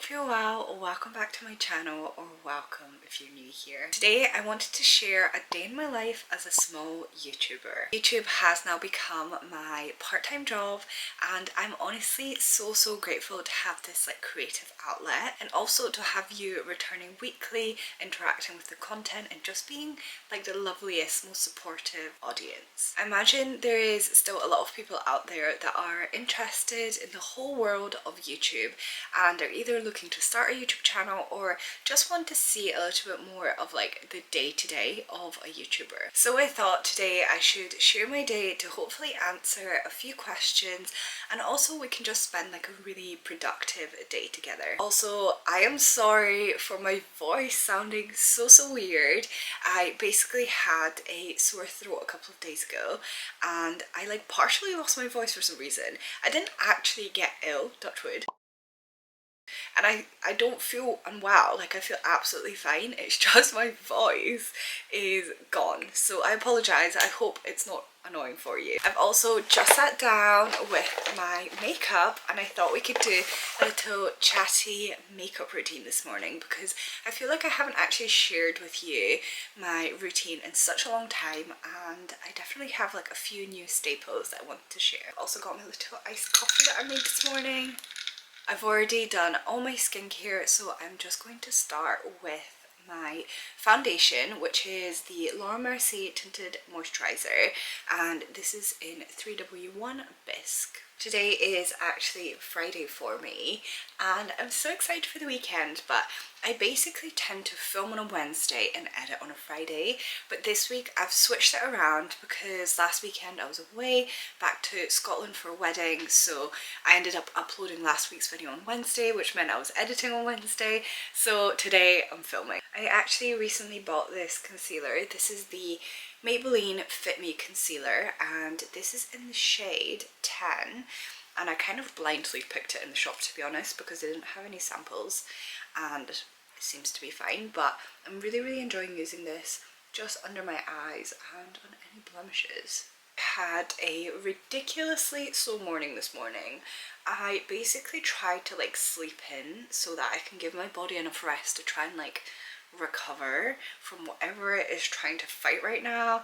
hope you're well. Welcome back to my channel, or welcome if you're new here. Today I wanted to share a day in my life as a small YouTuber. YouTube has now become my part-time job, and I'm honestly so grateful to have this creative outlet, and also to have you returning weekly, interacting with the content, and just being the loveliest, most supportive audience. I imagine there is still a lot of people out there that are interested in the whole world of YouTube, and are either looking to start a YouTube channel or just want to see a little bit more of the day-to-day of a YouTuber. So I thought today I should share my day to hopefully answer a few questions, and also we can just spend a really productive day together. Also, I am sorry for my voice sounding so weird. I basically had a sore throat a couple of days ago, and I partially lost my voice for some reason. I didn't actually get ill, touch wood. And I don't feel unwell, I feel absolutely fine. It's just my voice is gone. So I apologise, I hope it's not annoying for you. I've also just sat down with my makeup, and I thought we could do a little chatty makeup routine this morning, because I feel like I haven't actually shared with you my routine in such a long time, and I definitely have a few new staples that I want to share. I've also got my little iced coffee that I made this morning. I've already done all my skincare, so I'm just going to start with my foundation, which is the Laura Mercier Tinted Moisturiser, and this is in 3W1 Bisque. Today is actually Friday for me, and I'm so excited for the weekend, but I basically tend to film on a Wednesday and edit on a Friday, but this week I've switched it around because last weekend I was away back to Scotland for a wedding, so I ended up uploading last week's video on Wednesday, which meant I was editing on Wednesday, so today I'm filming. I actually recently bought this concealer. This is the Maybelline Fit Me Concealer, and this is in the shade 10, and I kind of blindly picked it in the shop, to be honest, because they didn't have any samples, and it seems to be fine, but I'm really enjoying using this just under my eyes and on any blemishes. I had a ridiculously slow morning this morning. I basically tried to sleep in so that I can give my body enough rest to try and recover from whatever it is trying to fight right now.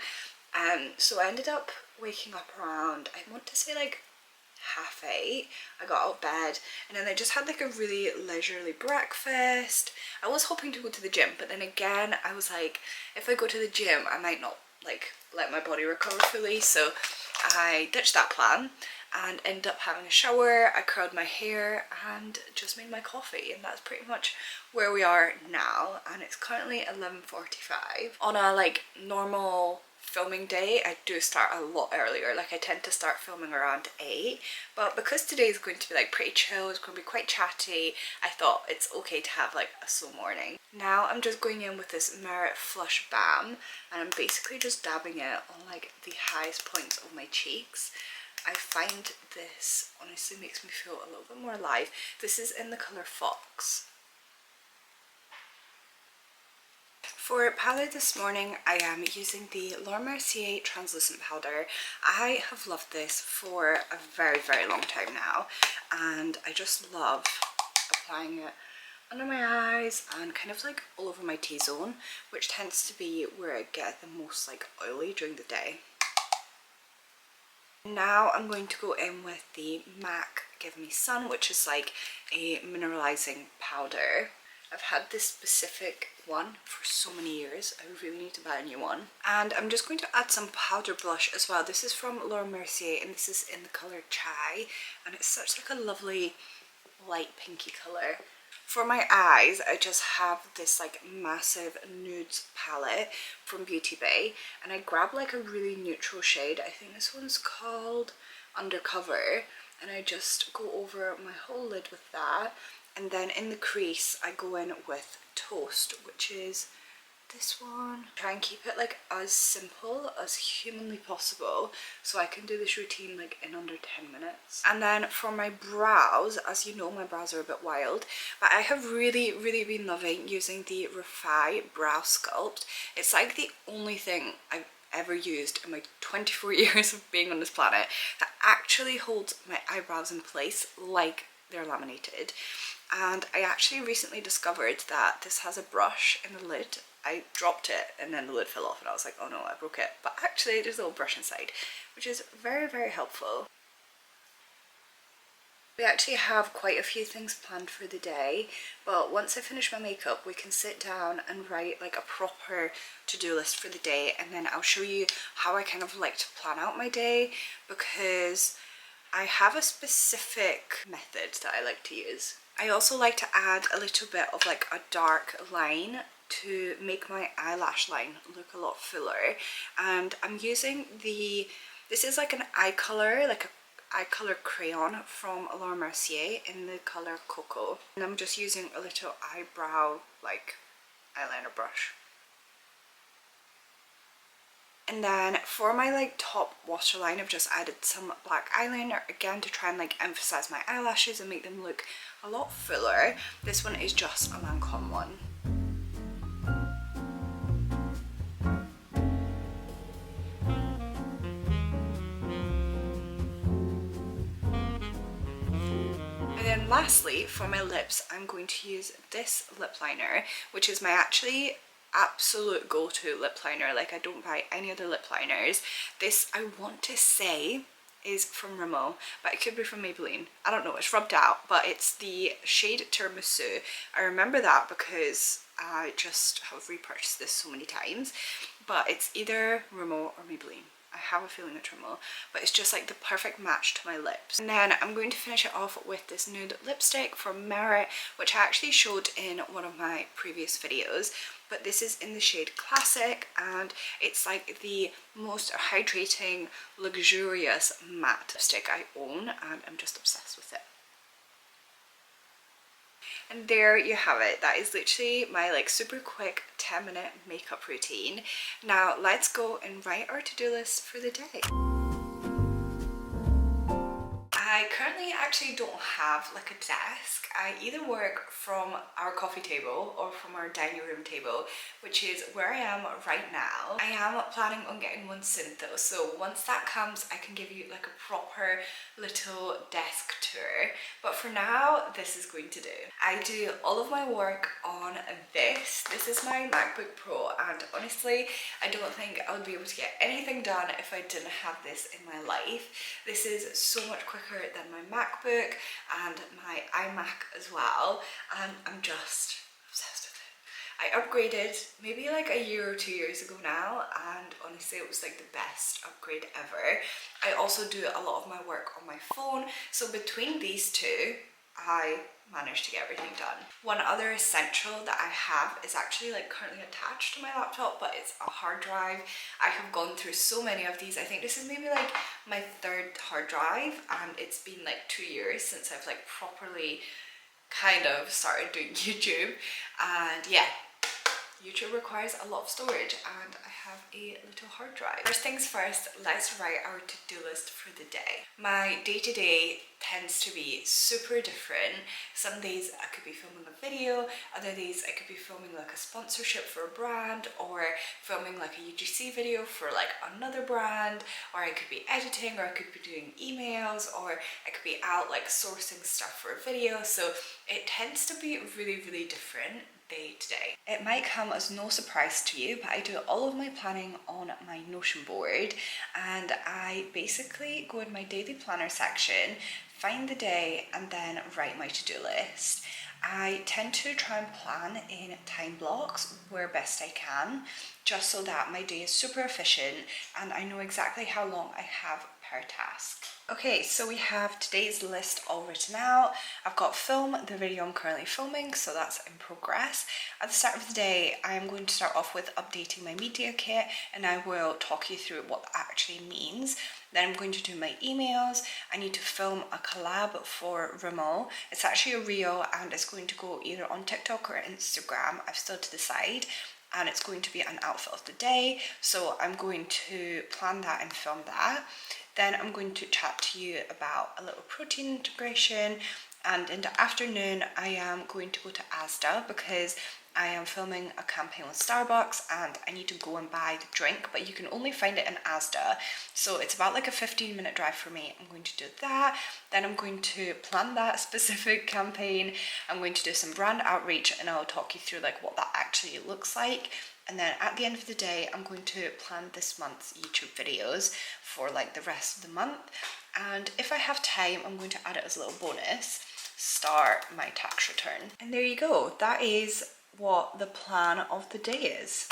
So I ended up waking up around, I want to say 8:30. I got out of bed, and then I just had a really leisurely breakfast. I was hoping to go to the gym, but then again I was if I go to the gym I might not let my body recover fully, so I ditched that plan and ended up having a shower. I curled my hair and just made my coffee, and that's pretty much where we are now, and it's currently 11:45. On a normal filming day I do start a lot earlier. I tend to start filming around 8, but because today is going to be pretty chill, it's going to be quite chatty, I thought it's okay to have a slow morning. Now I'm just going in with this Merit Flush Balm, and I'm basically just dabbing it on the highest points of my cheeks. I find this honestly makes me feel a little bit more alive. This is in the colour Fox. For powder this morning, I am using the Laura Mercier Translucent Powder. I have loved this for a very long time now, and I just love applying it under my eyes and kind of all over my T-zone, which tends to be where I get the most oily during the day. Now I'm going to go in with the MAC Give Me Sun, which is a mineralizing powder. I've had this specific one for so many years. I really need to buy a new one. And I'm just going to add some powder blush as well. This is from Laura Mercier, and this is in the colour Chai, and it's such a lovely light pinky colour. For my eyes, I just have this massive nudes palette from Beauty Bay, and I grab a really neutral shade. I think this one's called Undercover, and I just go over my whole lid with that. And then in the crease I go in with Toast, which is this one. Try and keep it as simple as humanly possible, so I can do this routine in under 10 minutes. And then for my brows, as you know, my brows are a bit wild, but I have really been loving using the Refi Brow Sculpt. It's the only thing I've ever used in my 24 years of being on this planet that actually holds my eyebrows in place they're laminated. and I actually recently discovered that this has a brush in the lid. I dropped it and then the lid fell off and I was like, oh no, I broke it. But actually there's a little brush inside, which is very, very helpful. We actually have quite a few things planned for the day, but once I finish my makeup we can sit down and write like a proper to-do list for the day, and then I'll show you how I kind of like to plan out my day, because I have a specific method that I like to use. I also like to add a little bit of like a dark line to make my eyelash line look a lot fuller, and I'm using this is like an eye color, like a eye color crayon from Laura Mercier in the color Cocoa, and I'm just using a little eyebrow like eyeliner brush. And then for my like top waterline, I've just added some black eyeliner again to try and like emphasize my eyelashes and make them look a lot fuller. This one is just a Lancome one. And then lastly, for my lips, I'm going to use this lip liner, which is my actually absolute go-to lip liner. Like, I don't buy any other lip liners. This, I want to say, is from Rimmel, but it could be from Maybelline. I don't know, it's rubbed out, but it's the shade Tiramisu. I remember that because I just have repurchased this so many times, but it's either Rimmel or Maybelline. I have a feeling it's Rimmel, but it's just like the perfect match to my lips. And then I'm going to finish it off with this nude lipstick from Merit, which I actually showed in one of my previous videos, but this is in the shade Classic, and it's like the most hydrating, luxurious matte lipstick I own, and I'm just obsessed with it. And there you have it. That is literally my like super quick 10-minute makeup routine. Now let's go and write our to-do list for the day. I currently actually don't have like a desk. I either work from our coffee table or from our dining room table, which is where I am right now. I am planning on getting one soon though, so once that comes I can give you like a proper little desk tour, but for now this is going to do. I do all of my work on this. This is my MacBook Pro, and honestly I don't think I would be able to get anything done if I didn't have this in my life. This is so much quicker than my MacBook and my iMac as well, and I'm just obsessed with it. I upgraded maybe like a year or 2 years ago now, and honestly it was like the best upgrade ever. I also do a lot of my work on my phone, so between these two I managed to get everything done. One other essential that I have is actually like currently attached to my laptop, but it's a hard drive. I have gone through so many of these. I think this is maybe like my third hard drive, and it's been like 2 years since I've like properly kind of started doing YouTube, and yeah, YouTube requires a lot of storage and I have a little hard drive. First things first, let's write our to-do list for the day. My day-to-day tends to be super different. Some days I could be filming a video, other days I could be filming like a sponsorship for a brand, or filming like a UGC video for like another brand, or I could be editing, or I could be doing emails, or I could be out like sourcing stuff for a video. So it tends to be really, really different day to day. It might come as no surprise to you, but I do all of my planning on my Notion board, and I basically go in my daily planner section, find the day, and then write my to-do list. I tend to try and plan in time blocks where best I can, just so that my day is super efficient and I know exactly how long I have per task. Okay, so we have today's list all written out. I've got film, the video I'm currently filming, so that's in progress. At the start of the day, I am going to start off with updating my media kit, and I will talk you through what that actually means. Then I'm going to do my emails. I need to film a collab for Rimmel. It's actually a reel, and it's going to go either on TikTok or Instagram. I've still to decide. And it's going to be an outfit of the day, so I'm going to plan that and film that. Then I'm going to chat to you about a little protein integration, and in the afternoon I am going to go to Asda because I am filming a campaign with Starbucks and I need to go and buy the drink, but you can only find it in Asda. So it's about like a 15-minute drive for me. I'm going to do that. Then I'm going to plan that specific campaign. I'm going to do some brand outreach and I'll talk you through like what that actually looks like. And then at the end of the day, I'm going to plan this month's YouTube videos for like the rest of the month. And if I have time, I'm going to add it as a little bonus, start my tax return. And there you go. That is what the plan of the day is.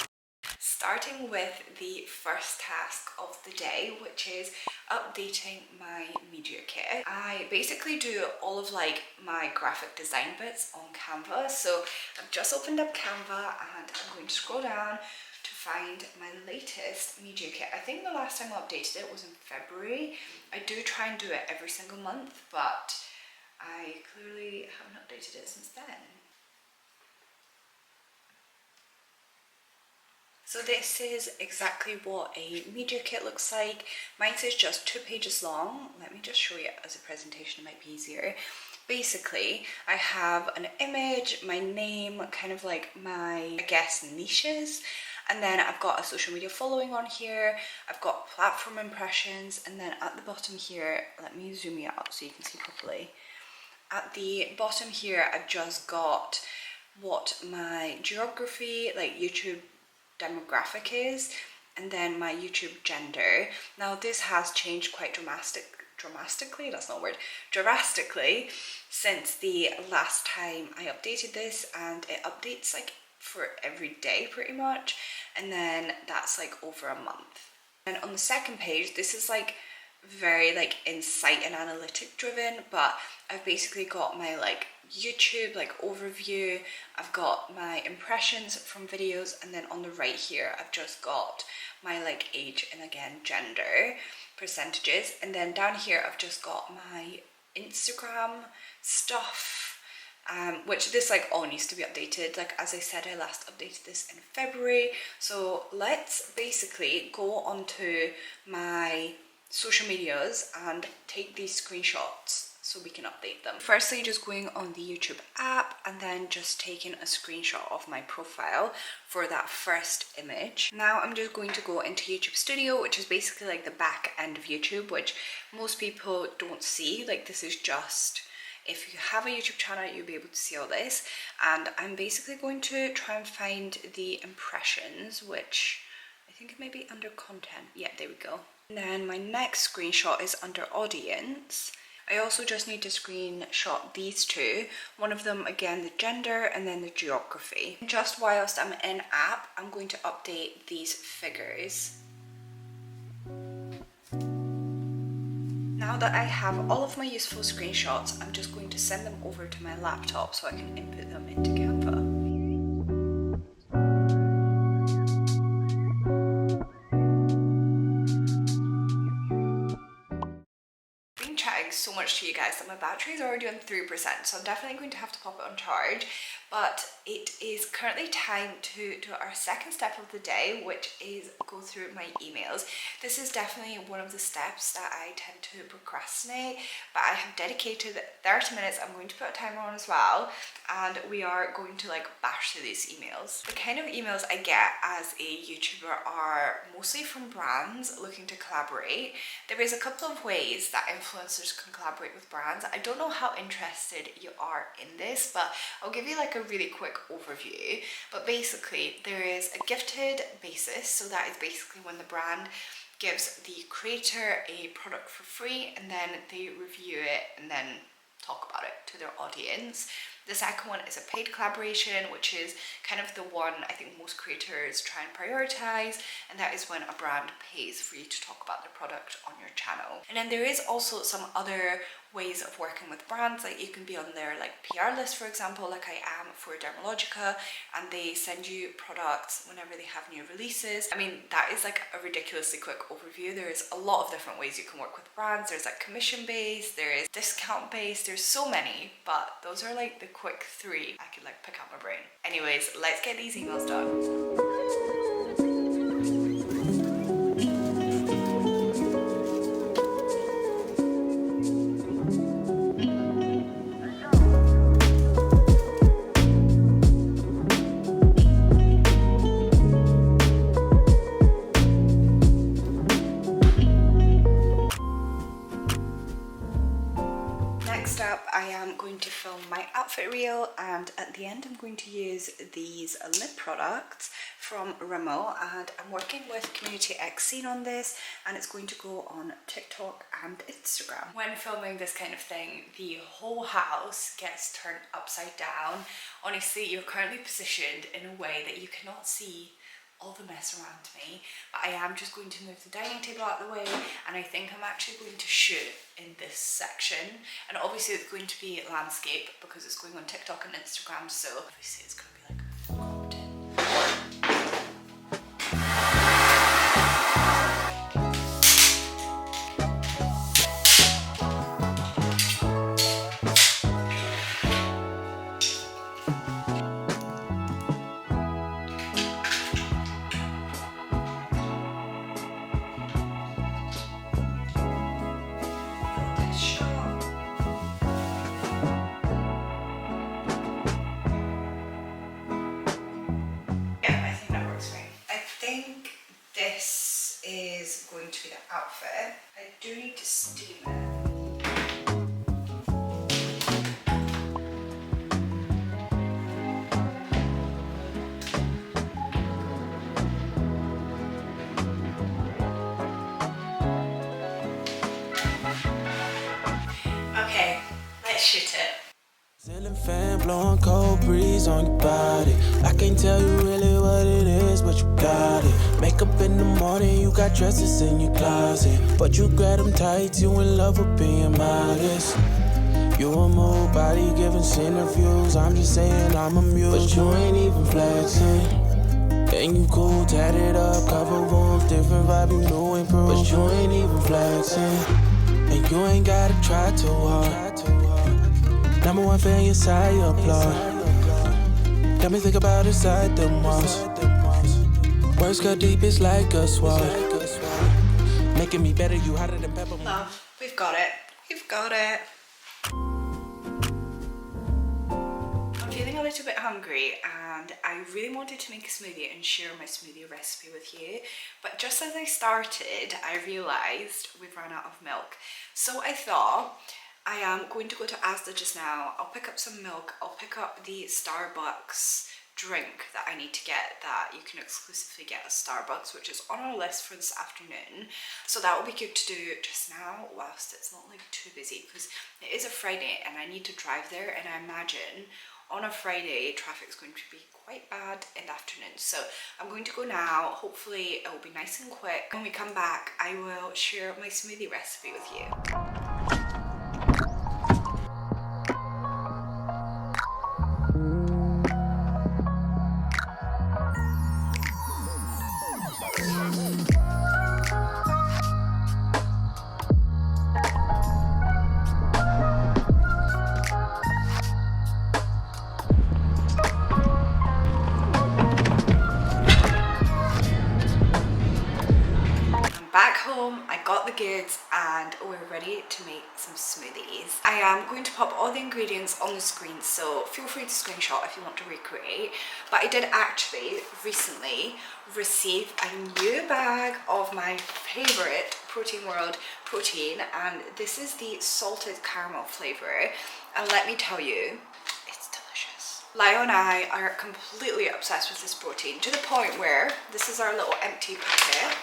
Starting with the first task of the day, which is updating my media kit. I basically do all of like my graphic design bits on Canva. So I've just opened up Canva and I'm going to scroll down to find my latest media kit. I think the last time I updated it was in February. I do try and do it every single month, but I clearly haven't updated it since then. So this is exactly what a media kit looks like. Mine is just 2 pages long. Let me just show you as a presentation, it might be easier. Basically, I have an image, my name, kind of like my, I guess, niches. And then I've got a social media following on here. I've got platform impressions. And then at the bottom here, let me zoom you out so you can see properly. At the bottom here, I've just got what my geography, like YouTube demographic is, and then my YouTube gender. Now this has changed quite drastically since the last time I updated this, and it updates like for every day pretty much, and then that's like over a month. And on the second page, this is like very like insight and analytic driven, but I've basically got my like YouTube like overview, I've got my impressions from videos, and then on the right here I've just got my like age and again gender percentages, and then down here I've just got my Instagram stuff, which this like all needs to be updated. Like as I said, I last updated this in February. So let's basically go onto my social medias and take these screenshots so we can update them. Firstly, just going on the YouTube app and then just taking a screenshot of my profile for that first image. Now I'm just going to go into YouTube Studio, which is basically like the back end of YouTube, which most people don't see. Like this is just, if you have a YouTube channel, you'll be able to see all this. And I'm basically going to try and find the impressions, which I think it may be under content. Yeah, there we go. And then my next screenshot is under audience. I also just need to screenshot these two. One of them, again, the gender, and then the geography. Just whilst I'm in app, I'm going to update these figures. Now that I have all of my useful screenshots, I'm just going to send them over to my laptop so I can input them into Canva. So much to you guys that my battery is already on 3%, so I'm definitely going to have to pop it on charge. But it is currently time to do our second step of the day, which is go through my emails. This is definitely one of the steps that I tend to procrastinate, but I have dedicated 30 minutes. I'm going to put a timer on as well, and we are going to like bash through these emails. The kind of emails I get as a YouTuber are mostly from brands looking to collaborate. There is a couple of ways that influencers can collaborate with brands. I don't know how interested you are in this, but I'll give you like a really quick overview. But basically there is a gifted basis, so that is basically when the brand gives the creator a product for free and then they review it and then talk about it to their audience. The second one is a paid collaboration, which is kind of the one I think most creators try and prioritize, and that is when a brand pays for you to talk about their product on your channel. And then there is also some other ways of working with brands, like you can be on their like PR list, for example, like I am for Dermalogica, and they send you products whenever they have new releases. I mean, that is like a ridiculously quick overview. There is a lot of different ways you can work with brands. There's like commission based, there is discount based, there's so many, but those are like the quick three I could like pick out my brain. Anyways, let's get these emails done. I am going to film my outfit reel, and at the end I'm going to use these lip products from Rimmel, and I'm working with Community X Scene on this, and it's going to go on TikTok and Instagram. When filming this kind of thing, the whole house gets turned upside down. Honestly, you're currently positioned in a way that you cannot see all the mess around me, but I am just going to move the dining table out of the way, and I think I'm actually going to shoot in this section. And obviously it's going to be landscape because it's going on TikTok and Instagram, so obviously it's going to be like content. This is going to be the outfit. I do need to steam it. Okay, let's shoot it. Ceiling fan blowing cold breeze on your body. I can't tell you really what it is, but you got it. Makeup in the morning, you got dresses in your closet, but you grab them tight, you in love with being modest. You a mood body giving interviews, I'm just saying I'm amused, but you ain't even flexing. And you cool, tatted up, cover wounds, different vibe, you know improved, but you ain't even flexing. And you ain't gotta try too hard. Number one fan, your side, you applaud. Got me think about inside the walls. Words cut deep, it's like a sword. Making me better, you hotter than pepper. Love, we've got it. We've got it. I'm feeling a little bit hungry, and I really wanted to make a smoothie and share my smoothie recipe with you. But just as I started, I realized we've run out of milk. So I thought, I am going to go to Asda just now. I'll pick up some milk. I'll pick up the Starbucks drink that I need to get, that you can exclusively get at Starbucks, which is on our list for this afternoon. So that will be good to do just now whilst it's not like too busy, because it is a Friday and I need to drive there, and I imagine on a Friday traffic's going to be quite bad in the afternoon. So I'm going to go now. Hopefully it will be nice and quick. When we come back, I will share my smoothie recipe with you. Back home, I got the goods, and we're ready to make some smoothies. I am going to pop all the ingredients on the screen, so feel free to screenshot if you want to recreate. But I did actually recently receive a new bag of my favorite Protein World protein, and this is the salted caramel flavor, and let me tell you, it's delicious. Lyle and I are completely obsessed with this protein, to the point where this is our little empty packet.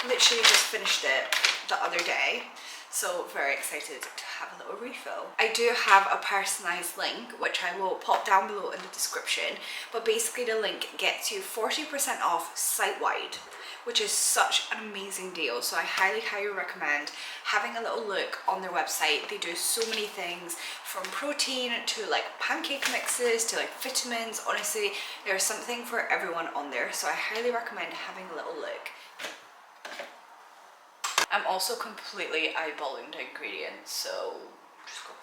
Literally just finished it the other day, so very excited to have a little refill. I do have a personalized link which I will pop down below in the description, but basically the link gets you 40% off site-wide, which is such an amazing deal. So I highly recommend having a little look on their website. They do so many things, from protein to like pancake mixes to like vitamins. Honestly, there's something for everyone on there, so I highly recommend having a little look. I'm also completely eyeballing the ingredients, so just go.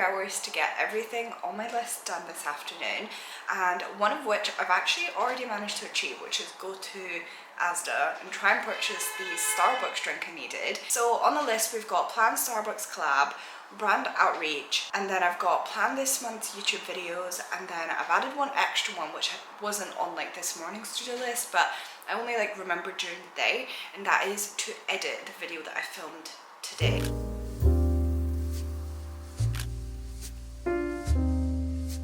hours to get everything on my list done this afternoon, and one of which I've actually already managed to achieve, which is go to Asda and try and purchase the Starbucks drink I needed. So on the list we've got planned Starbucks collab, brand outreach, and then I've got planned this month's YouTube videos, and then I've added one extra one which wasn't on like this morning's to-do list, but I only like remembered during the day, and that is to edit the video that I filmed today.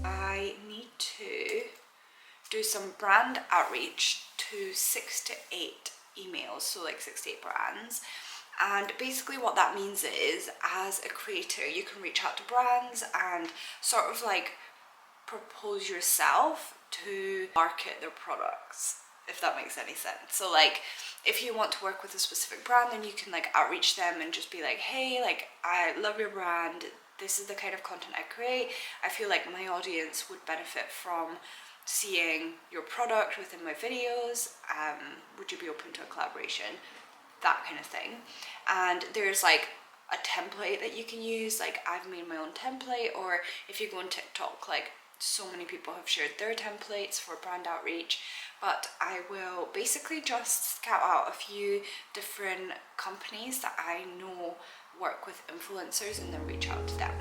I need to do some brand outreach to 6 to 8 emails, so like 6 to 8 brands. And basically what that means is, as a creator, you can reach out to brands and sort of like propose yourself to market their products, if that makes any sense. So like if you want to work with a specific brand, then you can like outreach them and just be like, hey, like I love your brand, this is the kind of content I create, I feel like my audience would benefit from seeing your product within my videos, would you be open to a collaboration, that kind of thing. And there's like a template that you can use, like I've made my own template, or if you go on TikTok, like so many people have shared their templates for brand outreach. But I will basically just scout out a few different companies that I know work with influencers and then reach out to them.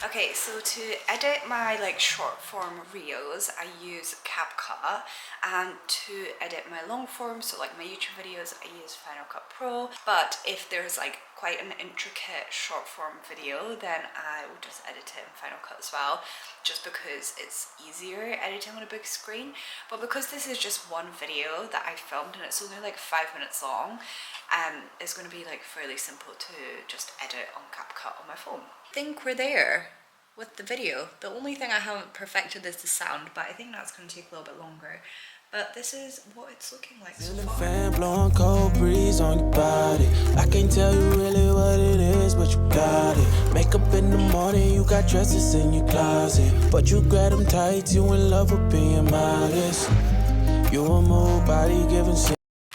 Okay, so to edit my like short form reels, I use CapCut, and to edit my long form, so like my YouTube videos, I use Final Cut Pro. But if there's like quite an intricate short form video, then I will just edit it in Final Cut as well, just because it's easier editing on a big screen. But because this is just one video that I filmed and it's only like 5 minutes long, it's going to be like fairly simple to just edit on CapCut on my phone. I think we're there with the video. The only thing I haven't perfected is the sound, but I think that's going to take a little bit longer. But this is what it's looking like so far. Fan blowing cold breeze on your body. I can't tell you really what it is, but you got it. Makeup in the morning, you got dresses in your closet, but you grab them tight, you in love with being modest. You a move body giving.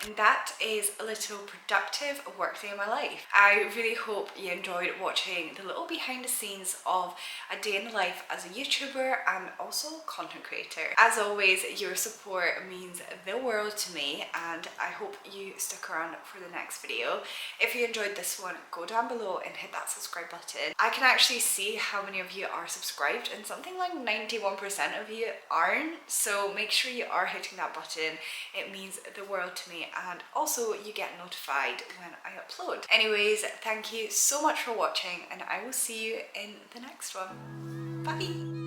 And that is a little productive workday in my life. I really hope you enjoyed watching the little behind the scenes of a day in the life as a YouTuber and also content creator. As always, your support means the world to me, and I hope you stick around for the next video. If you enjoyed this one, go down below and hit that subscribe button. I can actually see how many of you are subscribed, and something like 91% of you aren't, so make sure you are hitting that button. It means the world to me, and also you get notified when I upload. Anyways, thank you so much for watching, and I will see you in the next one. Bye!